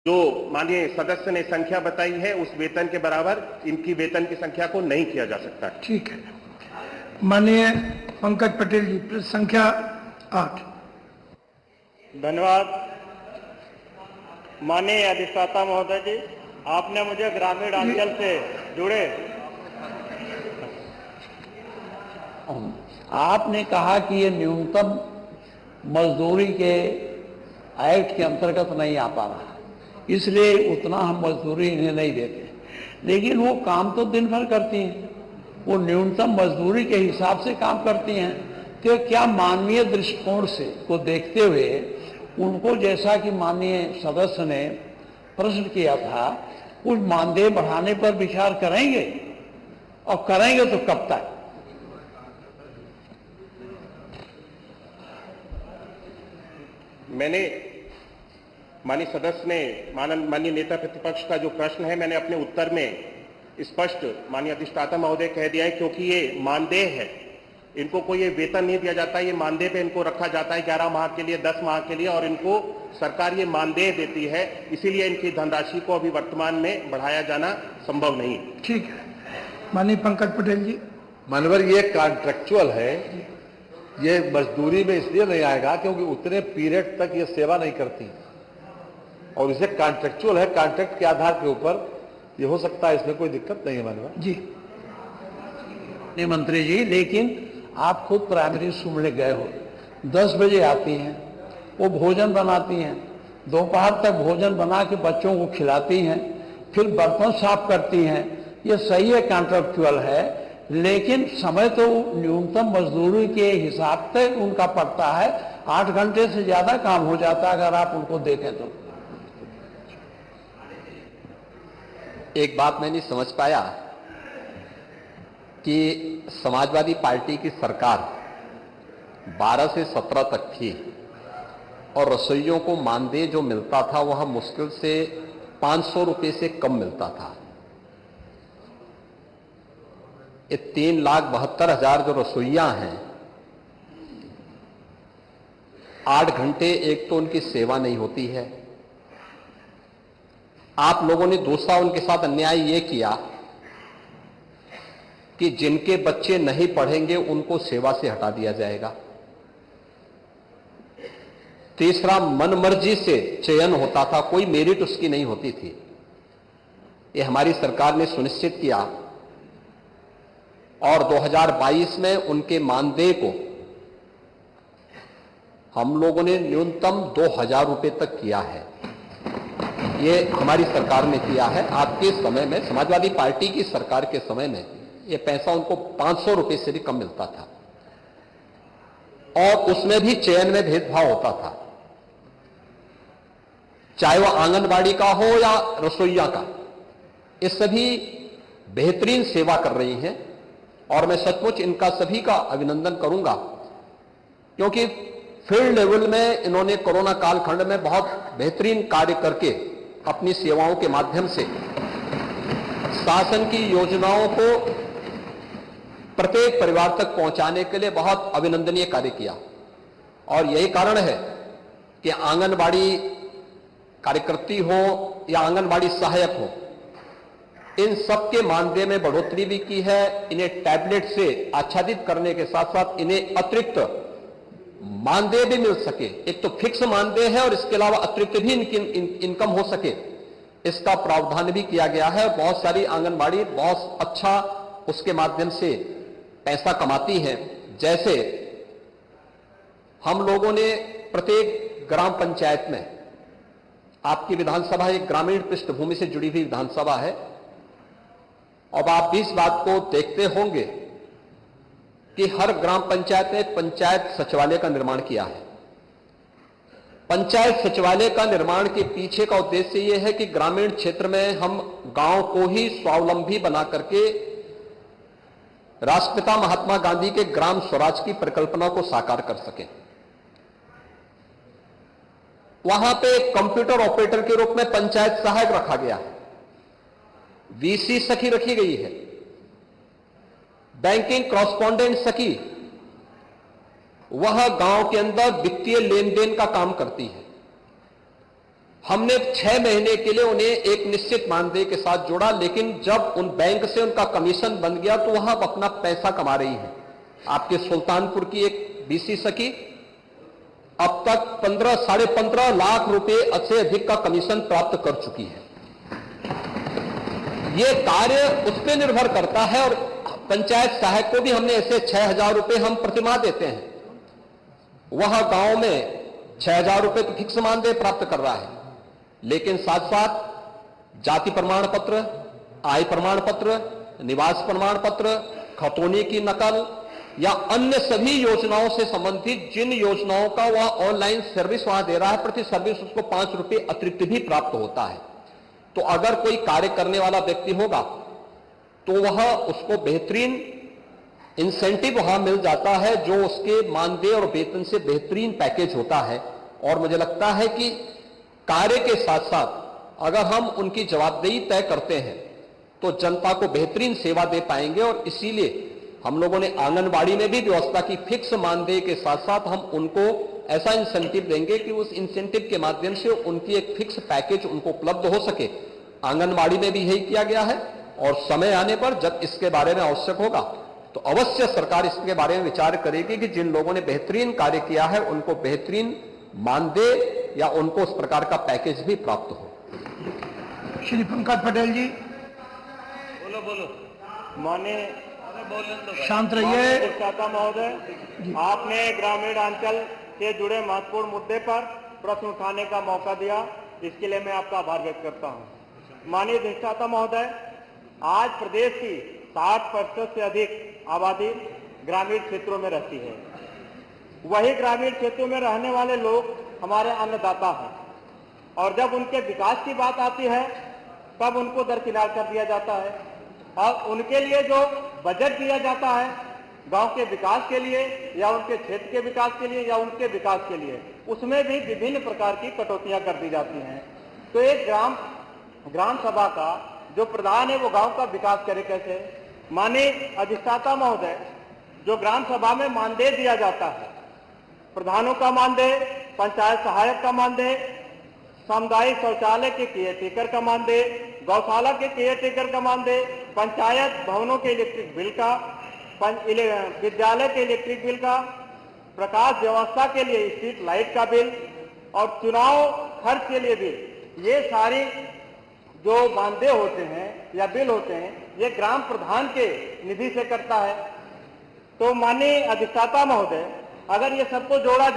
जो माननीय सदस्य ने संख्या बताई है उस वेतन के बराबर इनकी वेतन की संख्या को नहीं किया जा सकता। ठीक है। माननीय पंकज पटेल जी, प्रश्न संख्या 8। धन्यवाद। माननीय अधिष्ठाता महोदय जी, आपने मुझे ग्रामीण अंचल से जुड़े आपने कहा कि ये न्यूनतम मजदूरी के एक्ट के अंतर्गत नहीं आ पा रहा, इसलिए उतना हम मजदूरी इन्हें नहीं देते। लेकिन वो काम तो दिन भर करती हैं, वो न्यूनतम मजदूरी के हिसाब से काम करती हैं। तो क्या मानवीय दृष्टिकोण से को देखते हुए उनको, जैसा कि माननीय सदस्य ने प्रश्न किया था, उस मानदेय बढ़ाने पर विचार करेंगे, और करेंगे तो कब तक? मैंने माननीय सदस्य ने माननीय नेता प्रतिपक्ष का जो प्रश्न है मैंने अपने उत्तर में स्पष्ट माननीय अधिष्ठाता महोदय कह दिया है, क्योंकि ये मानदेय है, इनको कोई ये वेतन नहीं दिया जाता, ये मानदेय पे इनको रखा जाता है 11 माह के लिए, 10 माह के लिए, और इनको सरकार ये मानदेय देती है, इसीलिए इनकी धनराशि को अभी वर्तमान में बढ़ाया जाना संभव नहीं। ठीक है। माननीय पंकज पटेल जी। मानवर, ये कॉन्ट्रेक्चुअल है, ये मजदूरी में इसलिए नहीं आएगा क्योंकि उतने पीरियड तक ये सेवा नहीं करती, और इसे कॉन्ट्रेक्चुअल है, कॉन्ट्रैक्ट के आधार के ऊपर ये हो सकता है, इसमें कोई दिक्कत नहीं है। मानवर जी। नहीं मंत्री जी, लेकिन आप खुद प्राइमरी स्कूल में गए हो, 10 बजे आती हैं, वो भोजन बनाती हैं, दोपहर तक भोजन बना के बच्चों को खिलाती हैं, फिर बर्तन साफ करती हैं। ये सही है, कॉन्ट्रेक्चुअल है, लेकिन समय तो न्यूनतम मजदूरी के हिसाब से उनका पड़ता है। 8 घंटे से ज्यादा काम हो जाता है अगर आप उनको देखें तो। एक बात मैं नहीं समझ पाया कि समाजवादी पार्टी की सरकार 12 से 17 तक थी, और रसोइयोों को मानदेय जो मिलता था वह मुश्किल से 500 रुपये से कम मिलता था। ये 3,72,000 जो रसोइया हैं, 8 घंटे एक तो उनकी सेवा नहीं होती है। आप लोगों ने दूसरा उनके साथ अन्याय ये किया कि जिनके बच्चे नहीं पढ़ेंगे उनको सेवा से हटा दिया जाएगा। तीसरा, मनमर्जी से चयन होता था, कोई मेरिट उसकी नहीं होती थी। ये हमारी सरकार ने सुनिश्चित किया, और 2022 में उनके मानदेय को हम लोगों ने न्यूनतम 2,000 रुपये तक किया है। ये हमारी सरकार ने किया है। आपके समय में, समाजवादी पार्टी की सरकार के समय में, ये पैसा उनको 500 रुपये से भी कम मिलता था, और उसमें भी चयन में भेदभाव होता था, चाहे वह आंगनबाड़ी का हो या रसोइया का। ये सभी बेहतरीन सेवा कर रही हैं, और मैं सचमुच इनका सभी का अभिनंदन करूंगा, क्योंकि फील्ड लेवल में इन्होंने कोरोना कालखंड में बहुत बेहतरीन कार्य करके अपनी सेवाओं के माध्यम से शासन की योजनाओं को प्रत्येक परिवार तक पहुंचाने के लिए बहुत अभिनंदनीय कार्य किया। और यही कारण है कि आंगनबाड़ी कार्यकर्ती हो या आंगनबाड़ी सहायक हो, इन सबके मानदेय में बढ़ोतरी भी की है। इन्हें टैबलेट से आच्छादित करने के साथ साथ इन्हें अतिरिक्त मानदेय भी मिल सके। एक तो फिक्स मानदेय है, और इसके अलावा अतिरिक्त भी इनकी इनकम हो सके, इसका प्रावधान भी किया गया है। बहुत सारी आंगनबाड़ी बहुत अच्छा उसके माध्यम से पैसा कमाती हैं। जैसे हम लोगों ने प्रत्येक ग्राम पंचायत में, आपकी विधानसभा एक ग्रामीण पृष्ठभूमि से जुड़ी हुई विधानसभा है, अब आप भी इस बात को देखते होंगे कि हर ग्राम पंचायत में पंचायत सचिवालय का निर्माण किया है। पंचायत सचिवालय का निर्माण के पीछे का उद्देश्य यह है कि ग्रामीण क्षेत्र में हम गांव को ही स्वावलंबी बना करके राष्ट्रपिता महात्मा गांधी के ग्राम स्वराज की परिकल्पना को साकार कर सकें। वहां पे कंप्यूटर ऑपरेटर के रूप में पंचायत सहायक रखा गया है, वीसी सखी रखी गई है, बैंकिंग कॉरेस्पॉन्डेंट सखी, वह गांव के अंदर वित्तीय लेन देन का काम करती है। हमने 6 महीने के लिए उन्हें एक निश्चित मानदेय के साथ जोड़ा, लेकिन जब उन बैंक से उनका कमीशन बन गया तो वहां अब अपना पैसा कमा रही है। आपके सुल्तानपुर की एक बीसी सखी अब तक 15-15.5 लाख रुपए से अधिक का कमीशन प्राप्त कर चुकी है। यह कार्य उस पर निर्भर करता है, और पंचायत सहायक को भी हमने ऐसे 6,000 रुपए हम प्रतिमाह देते हैं। वह गांव में 6,000 रुपए तो फिक्स मानदेय प्राप्त कर रहा है, लेकिन साथ साथ जाति प्रमाण पत्र, आय प्रमाण पत्र, निवास प्रमाण पत्र, खतौनी की नकल या अन्य सभी योजनाओं से संबंधित जिन योजनाओं का वह ऑनलाइन सर्विस वहां दे रहा है, प्रति सर्विस उसको 5 रुपए अतिरिक्त भी प्राप्त होता है। तो अगर कोई कार्य करने वाला व्यक्ति होगा तो वह उसको बेहतरीन इंसेंटिव वहां मिल जाता है, जो उसके मानदेय और वेतन से बेहतरीन पैकेज होता है। और मुझे लगता है कि कार्य के साथ साथ अगर हम उनकी जवाबदेही तय करते हैं तो जनता को बेहतरीन सेवा दे पाएंगे। और इसीलिए हम लोगों ने आंगनबाड़ी में भी व्यवस्था की, फिक्स मानदेय के साथ साथ हम उनको ऐसा इंसेंटिव देंगे कि उस इंसेंटिव के माध्यम से उनकी एक फिक्स पैकेज उनको उपलब्ध हो सके। आंगनबाड़ी में भी यही किया गया है, और समय आने पर जब इसके बारे में आवश्यक होगा तो अवश्य सरकार इसके बारे में विचार करेगी कि जिन लोगों ने बेहतरीन कार्य किया है उनको बेहतरीन मानदेय या उनको उस प्रकार का पैकेज भी प्राप्त हो। श्री पंकज पटेल जी, बोलो माननीय शांत रहिए। अधिष्ठाता महोदय, आपने ग्रामीण अंचल से जुड़े महत्वपूर्ण मुद्दे पर प्रश्न उठाने का मौका दिया, इसके लिए मैं आपका आभार व्यक्त करता हूं। माननीय अधिष्ठाता महोदय, आज प्रदेश की 60% से अधिक आबादी ग्रामीण क्षेत्रों में रहती है। वही ग्रामीण क्षेत्रों में रहने वाले लोग हमारे अन्नदाता हैं, और जब उनके विकास की बात आती है तब उनको दरकिनार कर दिया जाता है। और उनके लिए जो बजट दिया जाता है गांव के विकास के लिए या उनके क्षेत्र के विकास के लिए या उनके विकास के लिए, उसमें भी विभिन्न प्रकार की कटौतियां कर दी जाती हैं। तो एक ग्राम सभा का जो प्रधान है वो गांव का विकास करे कैसे? माननीय अधिष्ठाता महोदय, जो ग्राम सभा में मानदेय दिया जाता है, प्रधानों का मानदेय, पंचायत सहायक का मानदेय, सामुदायिक शौचालय के केयरटेकर का मानदेय, गौशाला के केयरटेकर का मानदेय, पंचायत भवनों के इलेक्ट्रिक बिल का, विद्यालय के इलेक्ट्रिक बिल का, प्रकाश व्यवस्था के लिए स्ट्रीट लाइट का बिल और चुनाव खर्च के लिए बिल, ये सारी जो मानदेय होते हैं या बिल होते हैं ये ग्राम प्रधान के निधि से करता है। तो माननीय अधिष्ठाता महोदय, अगर ये सबको जोड़ा